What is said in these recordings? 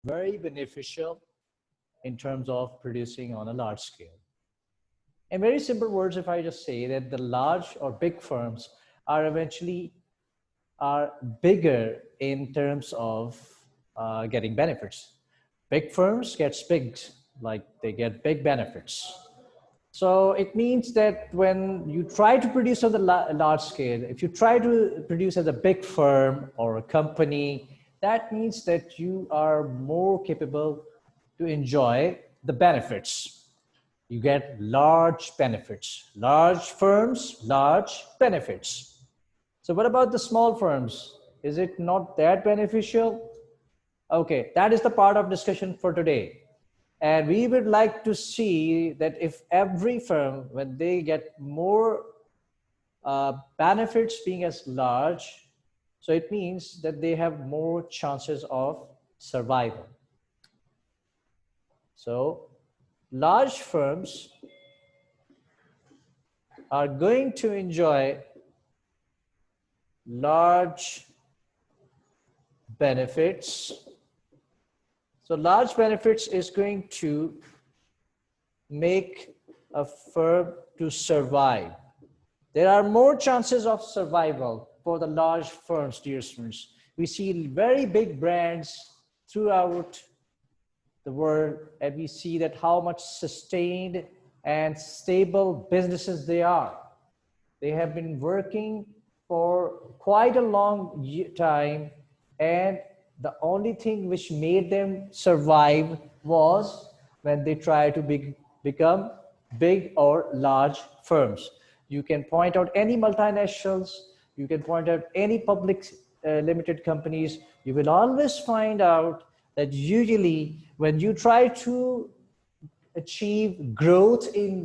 very beneficial in terms of producing on a large scale. In very simple words, if I just say that the large or big firms are eventually bigger in terms of getting benefits. Big firms gets big, like they get big benefits. So it means that when you try to produce on the large scale, if you try to produce as a big firm or a company, that means that you are more capable to enjoy the benefits. You get large benefits. Large firms, large benefits. So what about the small firms? Is it not that beneficial? Okay, that is the part of discussion for today. And we would like to see that if every firm, when they get more benefits being as large, so it means that they have more chances of survival. So large firms are going to enjoy large benefits. So large benefits is going to make a firm to survive. There are more chances of survival for the large firms, dear students. We see very big brands throughout the world, and we see that how much sustained and stable businesses they are. They have been working for quite a long time, and the only thing which made them survive was when they tried to become big or large firms. You can point out any multinationals, you can point out any public limited companies, you will always find out that usually when you try to achieve growth in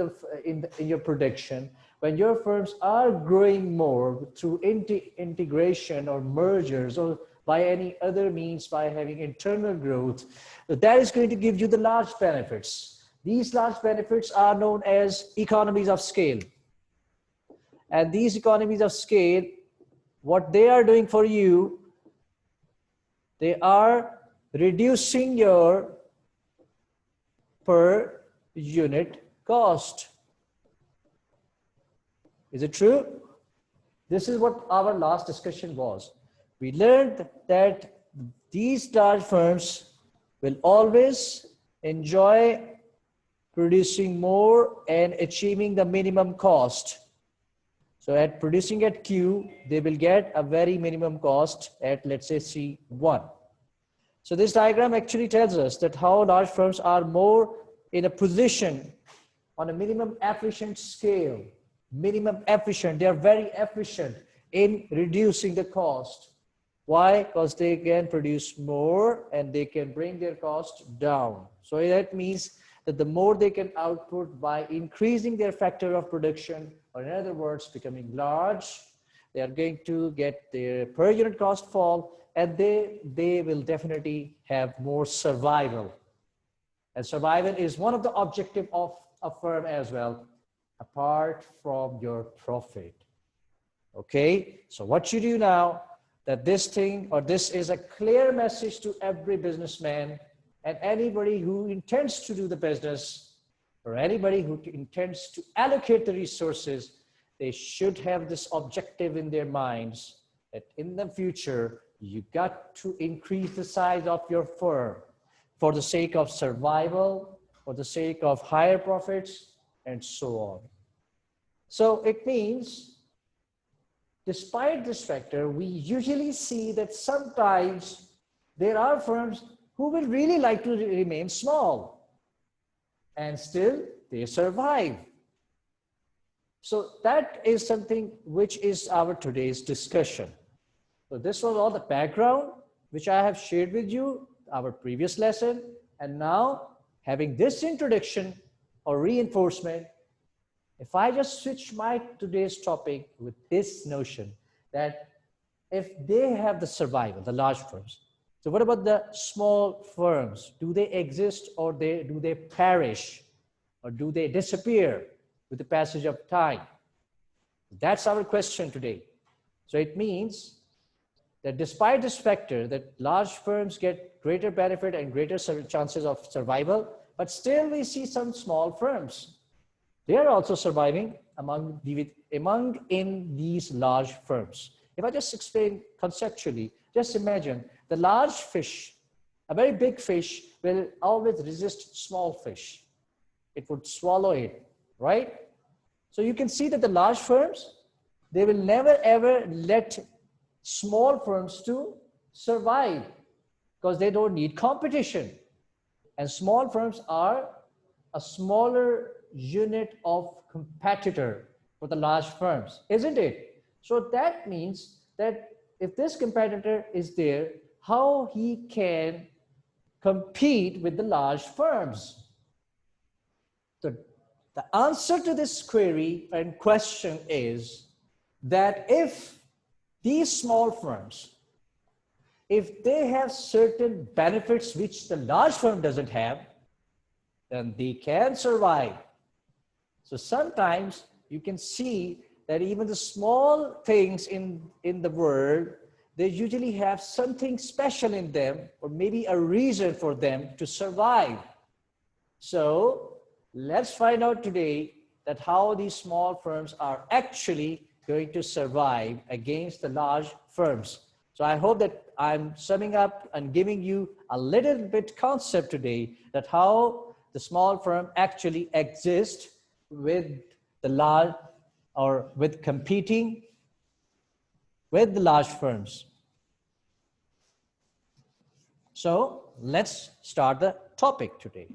your production, when your firms are growing more through integration or mergers or by any other means, by having internal growth, that is going to give you the large benefits. These large benefits are known as economies of scale. And these economies of scale, what they are doing for you, they are reducing your per unit cost. Is it true? This is what our last discussion was. We learned that these large firms will always enjoy producing more and achieving the minimum cost. So at producing at Q, they will get a very minimum cost at, let's say, C1. So this diagram actually tells us that how large firms are more in a position on a minimum efficient scale. Minimum efficient, they are very efficient in reducing the cost. Why? Because they can produce more and they can bring their cost down. So that means that the more they can output by increasing their factor of production, or in other words, becoming large, they are going to get their per unit cost fall, and they will definitely have more survival. And survival is one of the objectives of a firm as well, apart from your profit. Okay, so what you do now, that this thing, or this is a clear message to every businessman and anybody who intends to do the business, or anybody who intends to allocate the resources, they should have this objective in their minds that in the future, you got to increase the size of your firm for the sake of survival, for the sake of higher profits, and so on. So it means, despite this factor, we usually see that sometimes there are firms who will really like to remain small and still they survive. So that is something which is our today's discussion. So this was all the background which I have shared with you, our previous lesson. And now having this introduction or reinforcement, if I just switch my today's topic with this notion that if they have the survival, the large firms, so what about the small firms? Do they exist, or do they perish, or do they disappear with the passage of time? That's our question today. So it means that despite this factor that large firms get greater benefit and greater chances of survival. But still we see some small firms. They are also surviving among in these large firms. If I just explain conceptually, just imagine the large fish, a very big fish will always resist small fish. It would swallow it, right? So you can see that the large firms, they will never ever let small firms to survive because they don't need competition. And small firms are a smaller unit of competitor for the large firms, isn't it? So that means that if this competitor is there, how he can compete with the large firms? So the answer to this query and question is that if these small firms, if they have certain benefits which the large firm doesn't have, then they can survive. So sometimes you can see that even the small things in the world, they usually have something special in them, or maybe a reason for them to survive. So let's find out today that how these small firms are actually going to survive against the large firms. So I hope that I'm summing up and giving you a little bit concept today that how the small firm actually exists with the large, or with competing with the large firms. So let's start the topic today.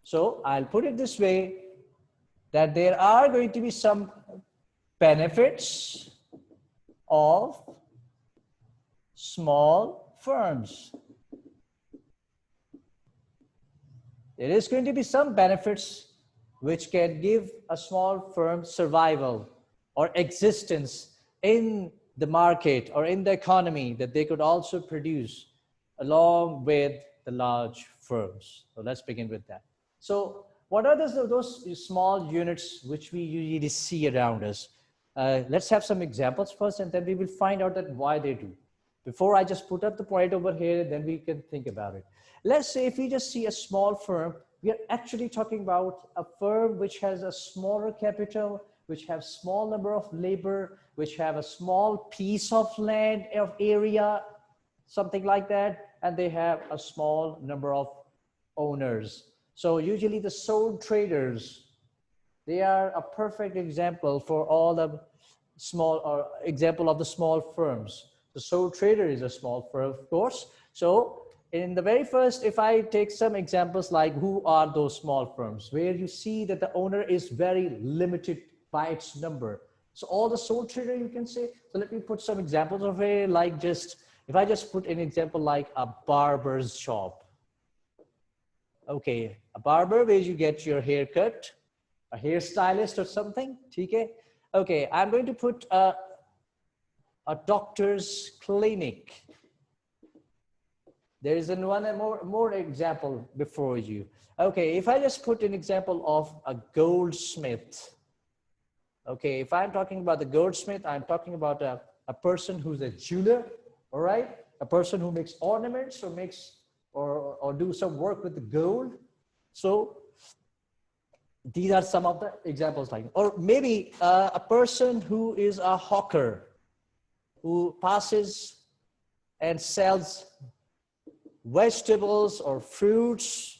So I'll put it this way, that there are going to be some benefits of small firms. There is going to be some benefits which can give a small firm survival or existence in the market or in the economy that they could also produce along with the large firms. So let's begin with that. So what are those small units which we usually see around us? Let's have some examples first, and then we will find out that why they do. Before I just put up the point over here, then we can think about it. Let's say if we just see a small firm, we are actually talking about a firm which has a smaller capital, which have small number of labor, which have a small piece of land of area, something like that, and they have a small number of owners. So usually the sole traders, they are a perfect example for all the small, or example of the small firms. The sole trader is a small firm, of course. So in the very first, if I take some examples like who are those small firms, where you see that the owner is very limited by its number. So all the sole trader you can say. So let me put some examples of it, like just, if I just put an example like a barber's shop. Okay, a barber where you get your hair cut, a hairstylist or something, okay? Okay, I'm going to put a doctor's clinic. There is more example before you. Okay, if I just put an example of a goldsmith. Okay, if I'm talking about the goldsmith, I'm talking about a person who's a jeweler, all right? A person who makes ornaments or makes, or do some work with the gold. So these are some of the examples like, or maybe a person who is a hawker, who passes and sells vegetables or fruits,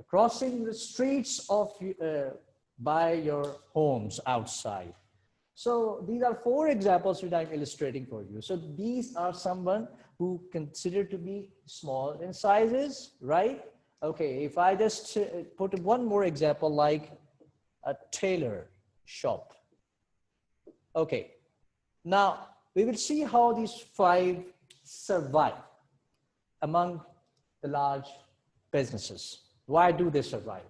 crossing the streets of by your homes outside. So these are 4 examples which I'm illustrating for you. So these are someone who consider to be small in sizes, right? Okay, if I just put one more example like a tailor shop. Okay, now we will see how these 5 survive among the large businesses. Why do they survive?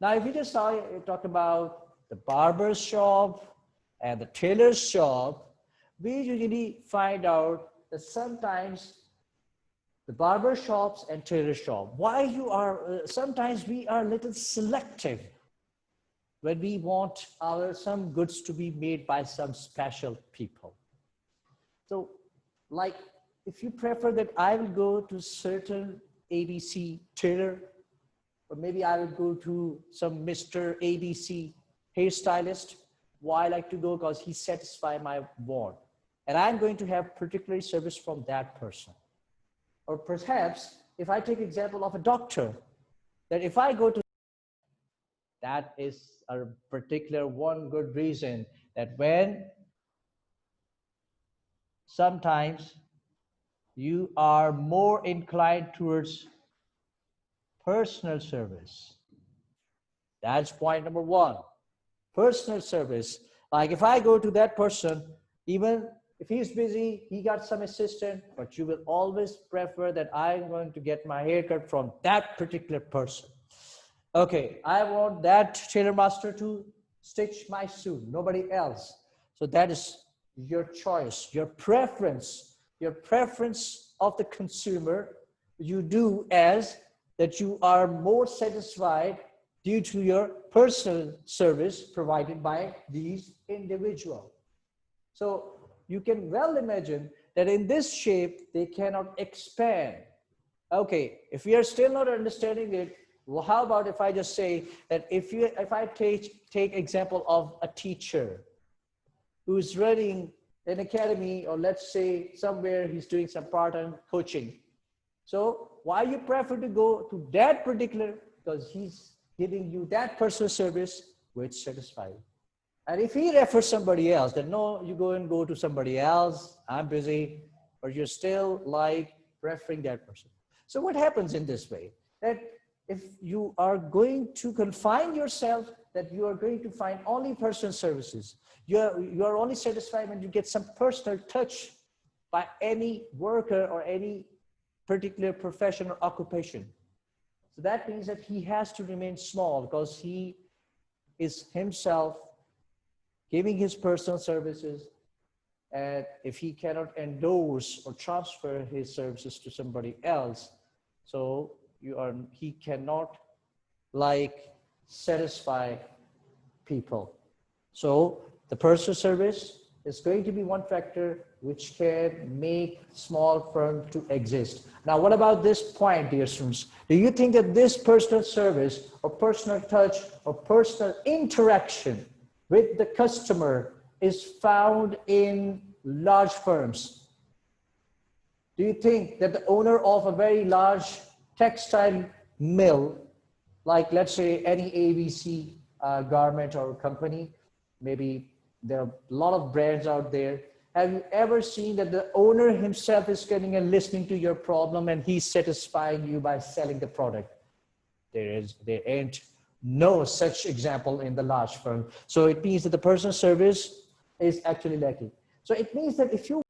Now, if we just talk about the barber's shop and the tailor's shop, we usually find out that sometimes the barber shops and tailor shop, why you are, sometimes we are a little selective when we want some goods to be made by some special people. So like, if you prefer that I will go to certain ABC tailor, or maybe I will go to some Mr. ABC hairstylist, why I like to go because he satisfies my want. And I'm going to have particular service from that person. Or perhaps if I take example of a doctor, that if I go to, that is a particular one good reason that when sometimes you are more inclined towards personal service. That's point number one. Personal service. Like if I go to that person, even if he's busy, he got some assistant, but you will always prefer that I'm going to get my haircut from that particular person. Okay, I want that tailor master to stitch my suit, nobody else. So that is your choice, your preference of the consumer. You do as that you are more satisfied due to your personal service provided by these individuals. So you can well imagine that in this shape, they cannot expand. Okay, if we are still not understanding it, well, how about if I just say that if I take example of a teacher who's running an academy, or let's say somewhere he's doing some part-time coaching. So why you prefer to go to that particular, because he's giving you that personal service which satisfies you. And if he refers somebody else, then no, you go to somebody else, I'm busy, or you're still like preferring that person. So what happens in this way? That if you are going to confine yourself, that you are going to find only personal services. You are only satisfied when you get some personal touch by any worker or any particular profession or occupation. So that means that he has to remain small because he is himself giving his personal services. And if he cannot endorse or transfer his services to somebody else, so he cannot like satisfy people. So the personal service is going to be one factor which can make small firm to exist. Now, what about this point, dear students? Do you think that this personal service or personal touch or personal interaction with the customer is found in large firms? Do you think that the owner of a very large textile mill, like let's say any ABC garment or company, maybe there are a lot of brands out there. Have you ever seen that the owner himself is getting and listening to your problem and he's satisfying you by selling the product? There ain't no such example in the large firm. So it means that the personal service is actually lacking. So it means that if you